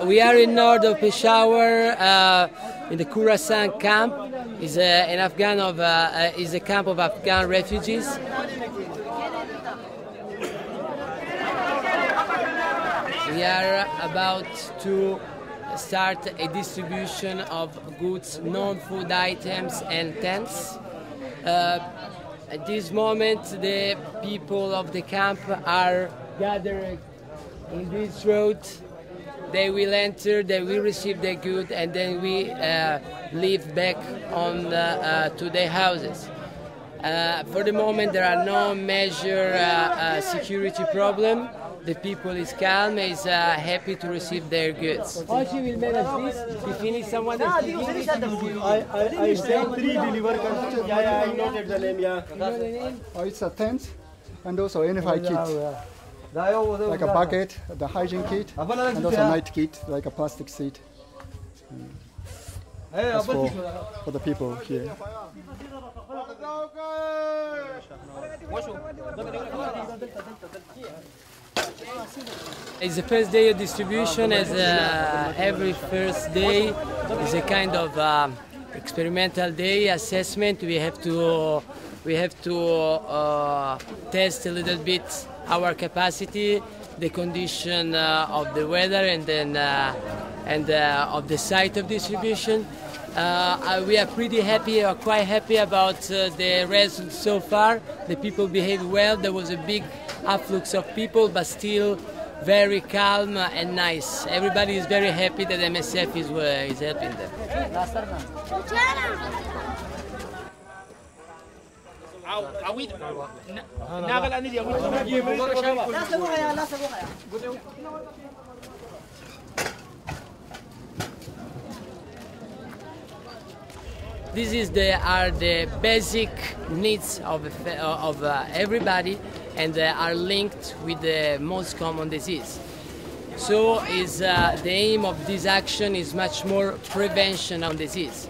We are in north of Peshawar, in the Khorasan camp. Is a camp of Afghan refugees. We are about to start a distribution of goods, non-food items and tents. At this moment, the people of the camp are gathered in this road. They will enter, they will receive their goods, and then we leave back on to their houses. For the moment, there are no major security problem. The people is calm, is happy to receive their goods. How she will manage this? If you need someone else to give it, I sent 3 deliver containers. Yeah, I noted the name, yeah. You know the name? Oh, it's a tent and also NFI kit. Like a bucket, the hygiene kit, and also a night kit, like a plastic seat. That's for the people here. It's the first day of distribution. As every first day is a kind of experimental day assessment. We have to test a little bit our capacity, the condition of the weather, and then of the site of distribution. We are pretty happy, or quite happy about the results so far. The people behaved well. There was a big afflux of people, but still very calm and nice. Everybody is very happy that MSF is helping them. These are the basic needs of everybody, and are linked with the most common disease. So the aim of this action is much more prevention of disease.